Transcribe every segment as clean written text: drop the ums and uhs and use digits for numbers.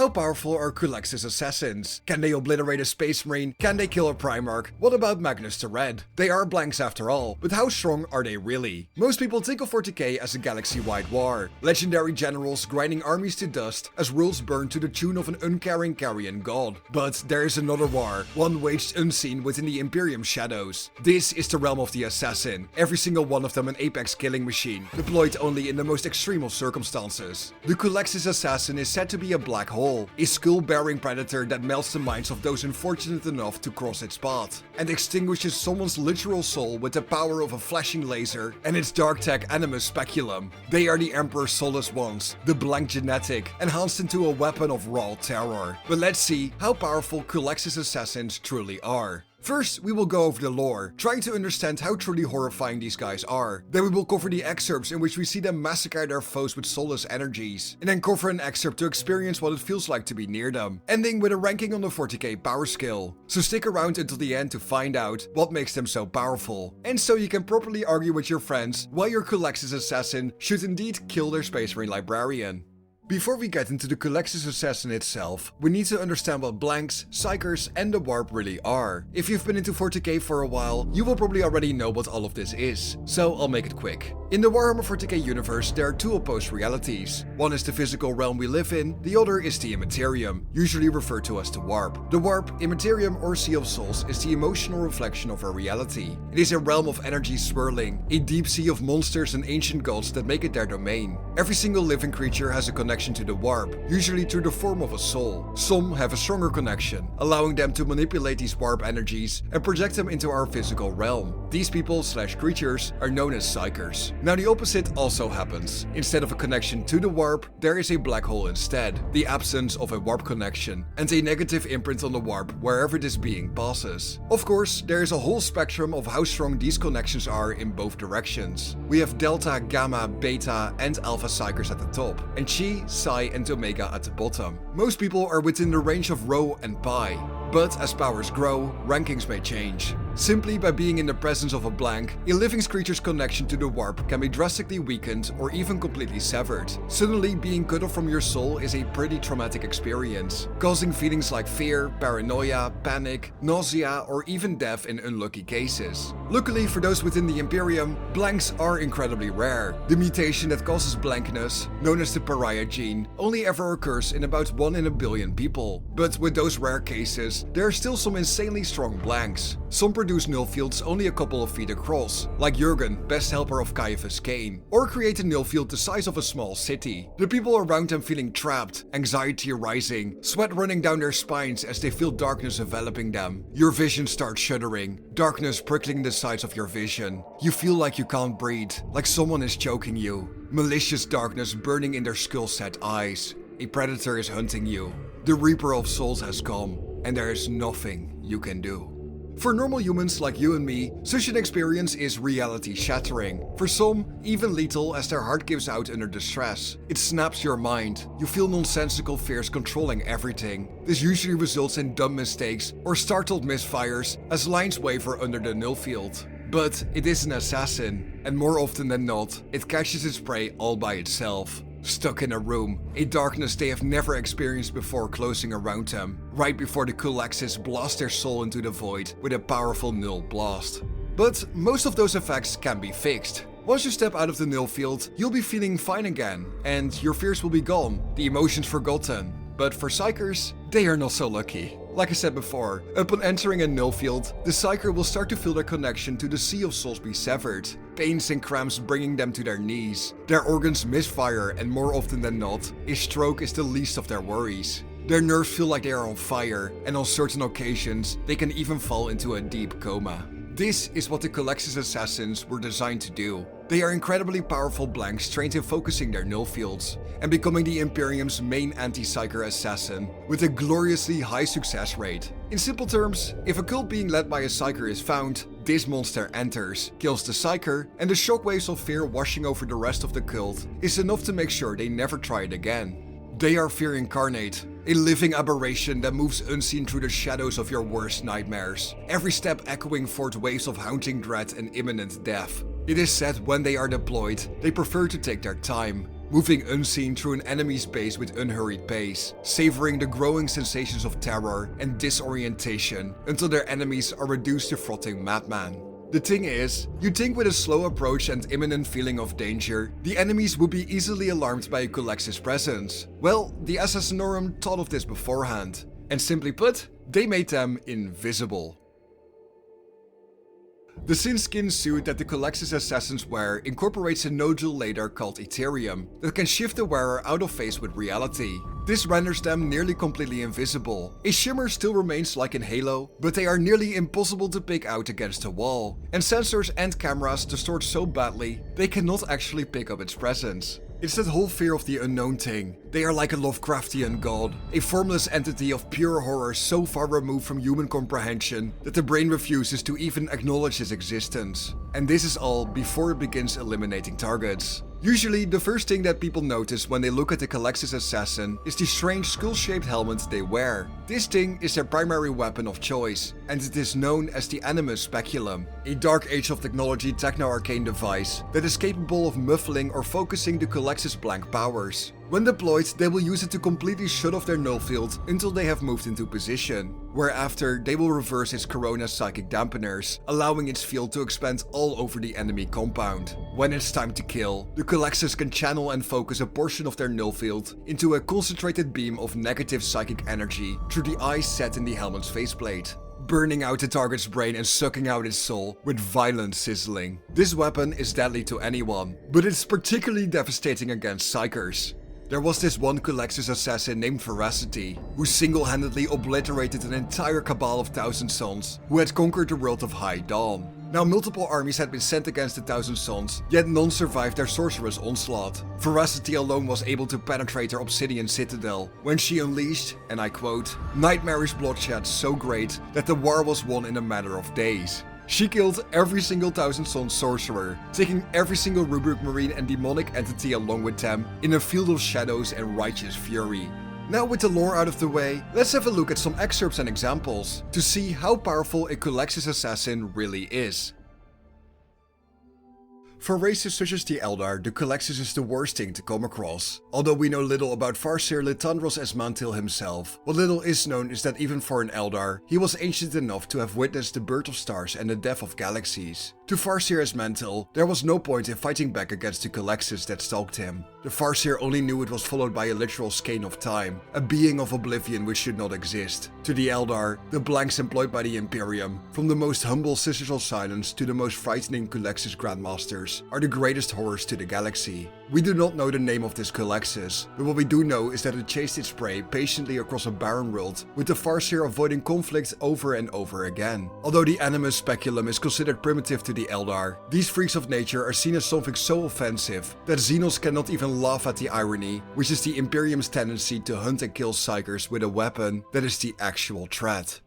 How powerful are Culexus Assassins? Can they obliterate a Space Marine? Can they kill a Primarch? What about Magnus the Red? They are blanks after all, but how strong are they really? Most people think of 40k as a galaxy-wide war. Legendary generals grinding armies to dust as worlds burn to the tune of an uncaring carrion god. But there is another war, one waged unseen within the Imperium shadows. This is the realm of the Assassin, every single one of them an apex killing machine, deployed only in the most extreme of circumstances. The Culexus Assassin is said to be a black hole, a skull-bearing predator that melts the minds of those unfortunate enough to cross its path, and extinguishes someone's literal soul with the power of a flashing laser and its dark tech animus speculum. They are the Emperor's soulless ones, the blank genetic, enhanced into a weapon of raw terror. But let's see how powerful Culexus Assassins truly are. First, we will go over the lore, trying to understand how truly horrifying these guys are. Then we will cover the excerpts in which we see them massacre their foes with soulless energies, and then cover an excerpt to experience what it feels like to be near them, ending with a ranking on the 40k power scale. So stick around until the end to find out what makes them so powerful, and so you can properly argue with your friends why your Culexus Assassin should indeed kill their Space Marine librarian. Before we get into the Culexus Assassin itself, we need to understand what blanks, psykers, and the warp really are. If you've been into 40k for a while, you will probably already know what all of this is, so I'll make it quick. In the Warhammer 40k universe, there are two opposed realities. One is the physical realm we live in, the other is the Immaterium, usually referred to as the warp. The warp, Immaterium or Sea of Souls is the emotional reflection of our reality. It is a realm of energy swirling, a deep sea of monsters and ancient gods that make it their domain. Every single living creature has a connection to the warp, usually through the form of a soul. Some have a stronger connection, allowing them to manipulate these warp energies and project them into our physical realm. These people/creatures are known as psykers. Now the opposite also happens. Instead of a connection to the warp, there is a black hole instead, the absence of a warp connection, and a negative imprint on the warp wherever this being passes. Of course, there is a whole spectrum of how strong these connections are in both directions. We have delta, gamma, beta, and alpha psykers at the top, and chi, psi, and omega at the bottom. Most people are within the range of rho and pi. But as powers grow, rankings may change. Simply by being in the presence of a blank, a living creature's connection to the warp can be drastically weakened or even completely severed. Suddenly being cut off from your soul is a pretty traumatic experience, causing feelings like fear, paranoia, panic, nausea, or even death in unlucky cases. Luckily for those within the Imperium, blanks are incredibly rare. The mutation that causes blankness, known as the pariah gene, only ever occurs in about 1 in a billion people. But with those rare cases, there are still some insanely strong blanks. Some produce null fields only a couple of feet across, like Jurgen, best helper of Caiaphas Cain, or create a null field the size of a small city. The people around them feeling trapped, anxiety rising, sweat running down their spines as they feel darkness enveloping them. Your vision starts shuddering, darkness prickling the sides of your vision. You feel like you can't breathe, like someone is choking you. Malicious darkness burning in their skull-set eyes. A predator is hunting you. The Reaper of Souls has come, and there is nothing you can do. For normal humans like you and me, such an experience is reality-shattering. For some, even lethal as their heart gives out under distress. It snaps your mind. You feel nonsensical fears controlling everything. This usually results in dumb mistakes or startled misfires as lines waver under the null field. But it is an assassin, and more often than not, it catches its prey all by itself. Stuck in a room, a darkness they have never experienced before closing around them, right before the Culexus blast their soul into the void with a powerful null blast. But most of those effects can be fixed. Once you step out of the null field, you'll be feeling fine again, and your fears will be gone, the emotions forgotten. But for psykers, they are not so lucky. Like I said before, upon entering a null field, the psyker will start to feel their connection to the Sea of Souls be severed, pains and cramps bringing them to their knees. Their organs misfire, and more often than not, a stroke is the least of their worries. Their nerves feel like they are on fire, and on certain occasions, they can even fall into a deep coma. This is what the Culexus Assassins were designed to do. They are incredibly powerful blanks trained in focusing their null fields, and becoming the Imperium's main anti-psyker assassin, with a gloriously high success rate. In simple terms, if a cult being led by a psyker is found, this monster enters, kills the psyker, and the shockwaves of fear washing over the rest of the cult is enough to make sure they never try it again. They are fear incarnate, a living aberration that moves unseen through the shadows of your worst nightmares, every step echoing forth waves of haunting dread and imminent death. It is said when they are deployed, they prefer to take their time. moving unseen through an enemy's base with unhurried pace, savoring the growing sensations of terror and disorientation until their enemies are reduced to frothing madmen. The thing is, you'd think with a slow approach and imminent feeling of danger, the enemies would be easily alarmed by a Culexus presence. Well, the Assassinorum thought of this beforehand, and simply put, they made them invisible. The thin-skin suit that the Culexus assassins wear incorporates a nodule layer called Ethereum that can shift the wearer out of phase with reality. This renders them nearly completely invisible. A shimmer still remains like in Halo, but they are nearly impossible to pick out against a wall, and sensors and cameras distort so badly they cannot actually pick up its presence. It's that whole fear of the unknown thing. They are like a Lovecraftian god, a formless entity of pure horror so far removed from human comprehension that the brain refuses to even acknowledge its existence. And this is all before it begins eliminating targets. Usually, the first thing that people notice when they look at the Culexus assassin is the strange skull-shaped helmet they wear. This thing is their primary weapon of choice, and it is known as the Animus Speculum, a dark age of technology techno-arcane device that is capable of muffling or focusing the Culexus blank powers. When deployed, they will use it to completely shut off their null field until they have moved into position, whereafter they will reverse its Corona psychic dampeners, allowing its field to expand all over the enemy compound. When it's time to kill, the Culexus can channel and focus a portion of their null field into a concentrated beam of negative psychic energy through the eyes set in the helmet's faceplate, burning out the target's brain and sucking out its soul with violent sizzling. This weapon is deadly to anyone, but it's particularly devastating against Psykers. There was this one Culexus assassin named Veracity, who single-handedly obliterated an entire cabal of Thousand Sons who had conquered the world of High Dawn. Now, multiple armies had been sent against the Thousand Sons, yet none survived their sorcerous onslaught. Veracity alone was able to penetrate their obsidian citadel, when she unleashed, and I quote, "nightmarish bloodshed so great that the war was won in a matter of days." She killed every single Thousand Sons sorcerer, taking every single Rubric Marine and demonic entity along with them in a field of shadows and righteous fury. Now with the lore out of the way, let's have a look at some excerpts and examples to see how powerful a Culexus assassin really is. For races such as the Eldar, the Culexus is the worst thing to come across. Although we know little about Farseer Litandros Esmantil himself, what little is known is that even for an Eldar, he was ancient enough to have witnessed the birth of stars and the death of galaxies. To Farseer Esmantil, there was no point in fighting back against the Culexus that stalked him. The Farseer only knew it was followed by a literal skein of time, a being of oblivion which should not exist. To the Eldar, the blanks employed by the Imperium, from the most humble Sisters of Silence to the most frightening Culexus Grandmasters, are the greatest horrors to the galaxy. We do not know the name of this Culexus, but what we do know is that it chased its prey patiently across a barren world, with the Farseer avoiding conflict over and over again. Although the Animus Speculum is considered primitive to the Eldar, these freaks of nature are seen as something so offensive that Xenos cannot even laugh at the irony, which is the Imperium's tendency to hunt and kill Psykers with a weapon that is the actual threat.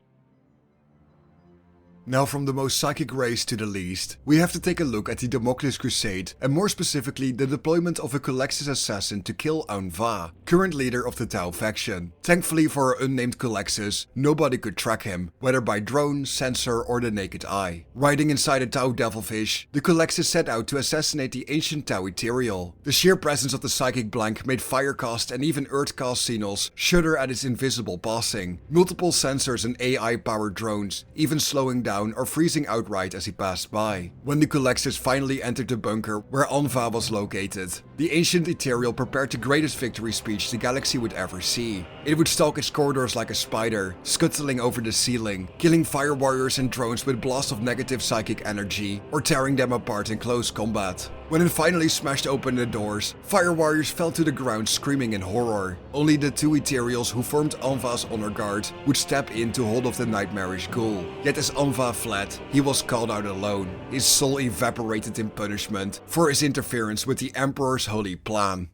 Now, from the most psychic race to the least, we have to take a look at the Damocles Crusade, and more specifically the deployment of a Culexus assassin to kill Anva, current leader of the Tau faction. Thankfully for our unnamed Culexus, nobody could track him, whether by drone, sensor or the naked eye. Riding inside a Tau devilfish, the Culexus set out to assassinate the ancient Tau Ethereal. The sheer presence of the psychic blank made Firecast and even Earthcast Xenos shudder at its invisible passing. Multiple sensors and AI-powered drones, even slowing down or freezing outright as he passed by. When the Culexus finally entered the bunker where Anva was located, the ancient Ethereal prepared the greatest victory speech the galaxy would ever see. It would stalk its corridors like a spider, scuttling over the ceiling, killing fire warriors and drones with blasts of negative psychic energy, or tearing them apart in close combat. When it finally smashed open the doors, fire warriors fell to the ground screaming in horror. Only the two Ethereals who formed Anva's honor guard would step in to hold off the nightmarish ghoul. Yet as Anva fled, he was called out alone. His soul evaporated in punishment for his interference with the Emperor's holy plan.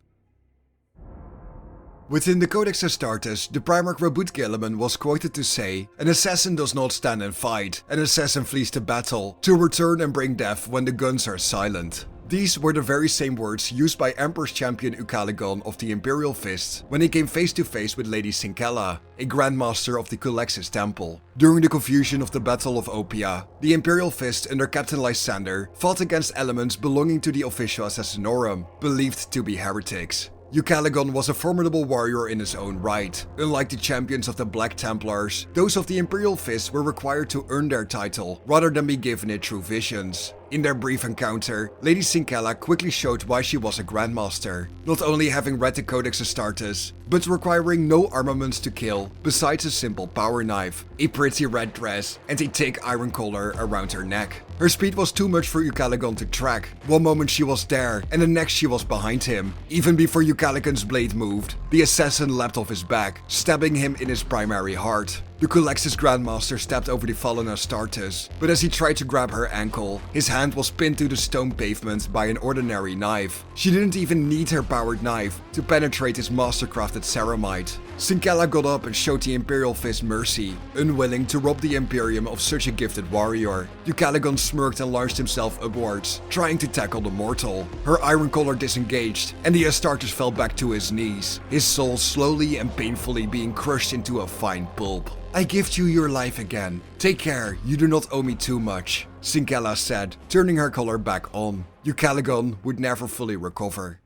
Within the Codex Astartes, the Primarch Rabut Gilliman was quoted to say, "An assassin does not stand and fight, an assassin flees to battle, to return and bring death when the guns are silent." These were the very same words used by Emperor's champion Ucalegon of the Imperial Fist when he came face to face with Lady Sincella, a Grandmaster of the Culexus Temple. During the confusion of the Battle of Opia, the Imperial Fist under Captain Lysander fought against elements belonging to the Officio Assassinorum, believed to be heretics. Ucalegon was a formidable warrior in his own right. Unlike the champions of the Black Templars, those of the Imperial Fist were required to earn their title rather than be given it through visions. In their brief encounter, Lady Sincella quickly showed why she was a Grandmaster, not only having read the Codex Astartes, but requiring no armaments to kill besides a simple power knife, a pretty red dress, and a thick iron collar around her neck. Her speed was too much for Ucalegon to track. One moment she was there, and the next she was behind him. Even before Ucalegon's blade moved, the assassin leapt off his back, stabbing him in his primary heart. The Culexus Grandmaster stepped over the fallen Astartes, but as he tried to grab her ankle, his hand was pinned to the stone pavement by an ordinary knife. She didn't even need her powered knife to penetrate his mastercrafted ceramite. Sincella got up and showed the Imperial Fist mercy, unwilling to rob the Imperium of such a gifted warrior. Ucalegon smirked and launched himself upwards, trying to tackle the mortal. Her iron collar disengaged, and the Astartes fell back to his knees, his soul slowly and painfully being crushed into a fine pulp. "I gift you your life again. Take care, you do not owe me too much," Sincella said, turning her collar back on. Ucalegon would never fully recover.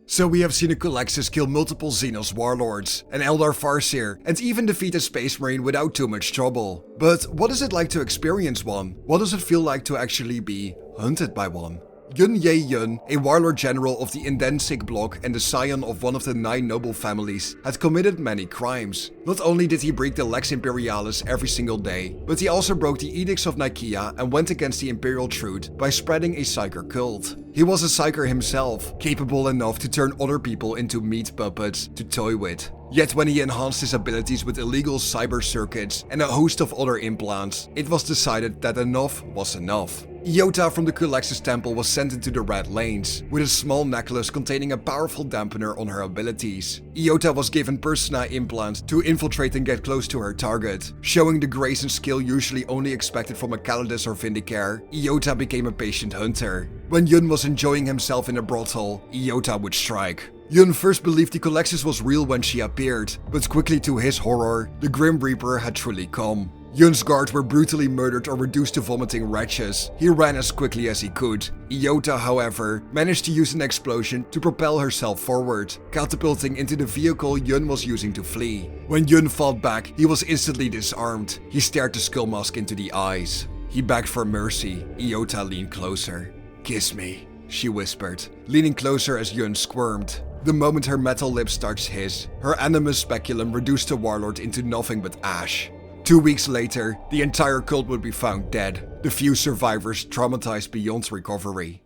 So we have seen a Culexus kill multiple Xenos warlords, an Eldar Farseer, and even defeat a Space Marine without too much trouble. But what is it like to experience one? What does it feel like to actually be hunted by one? Yun Ye Yun, a warlord general of the Indensig bloc and the scion of one of the 9 noble families, had committed many crimes. Not only did he break the Lex Imperialis every single day, but he also broke the Edicts of Nicaea and went against the Imperial Truth by spreading a Psyker cult. He was a Psyker himself, capable enough to turn other people into meat puppets to toy with. Yet when he enhanced his abilities with illegal cyber circuits and a host of other implants, it was decided that enough was enough. Iota from the Culexus Temple was sent into the Red Lanes, with a small necklace containing a powerful dampener on her abilities. Iota was given Persona implants to infiltrate and get close to her target. Showing the grace and skill usually only expected from a Calidus or Vindicare, Iota became a patient hunter. When Yun was enjoying himself in a brothel, Iota would strike. Yun first believed the Culexus was real when she appeared, but quickly to his horror, the Grim Reaper had truly come. Yun's guards were brutally murdered or reduced to vomiting wretches. He ran as quickly as he could. Iota, however, managed to use an explosion to propel herself forward, catapulting into the vehicle Yun was using to flee. When Yun fought back, he was instantly disarmed. He stared the skull mask into the eyes. He begged for mercy. Iota leaned closer. "Kiss me," she whispered, leaning closer as Yun squirmed. The moment her metal lips touched his, her animus speculum reduced the warlord into nothing but ash. 2 weeks later, the entire cult would be found dead, the few survivors traumatized beyond recovery.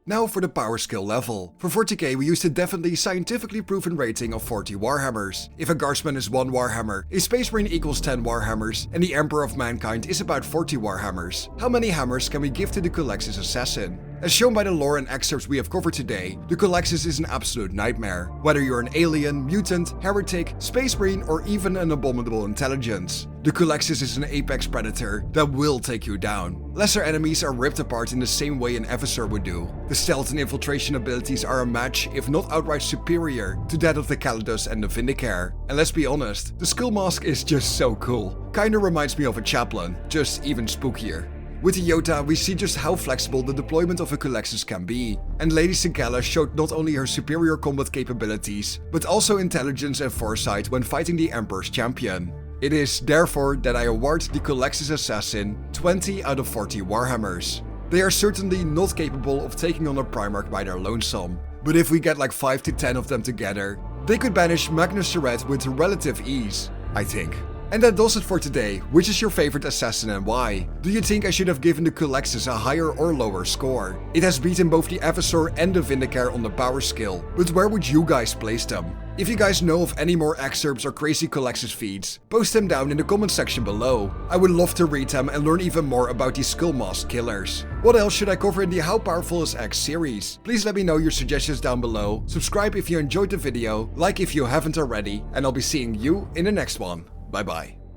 Now for the power skill level. For 40k we used a definitely scientifically proven rating of 40 Warhammers. If a Guardsman is 1 Warhammer, a Space Marine equals 10 Warhammers, and the Emperor of Mankind is about 40 Warhammers. How many hammers can we give to the Culexus Assassin? As shown by the lore and excerpts we have covered today, the Culexus is an absolute nightmare. Whether you're an alien, mutant, heretic, space marine, or even an abominable intelligence, the Culexus is an apex predator that will take you down. Lesser enemies are ripped apart in the same way an Adeptus would do. The stealth and infiltration abilities are a match, if not outright superior, to that of the Calidus and the Vindicare. And let's be honest, the skull mask is just so cool. Kinda reminds me of a chaplain, just even spookier. With Iota, we see just how flexible the deployment of a Culexus can be, and Lady Sincella showed not only her superior combat capabilities, but also intelligence and foresight when fighting the Emperor's champion. It is therefore that I award the Culexus Assassin 20 out of 40 Warhammers. They are certainly not capable of taking on a Primarch by their lonesome, but if we get like 5 to 10 of them together, they could banish Magnus the Red with relative ease, I think. And that does it for today. Which is your favorite assassin and why? Do you think I should have given the Culexus a higher or lower score? It has beaten both the Adeptus and the Vindicare on the power skill, but where would you guys place them? If you guys know of any more excerpts or crazy Culexus feeds, post them down in the comment section below. I would love to read them and learn even more about these skull mask killers. What else should I cover in the How Powerful is X series? Please let me know your suggestions down below, subscribe if you enjoyed the video, like if you haven't already, and I'll be seeing you in the next one. Bye bye.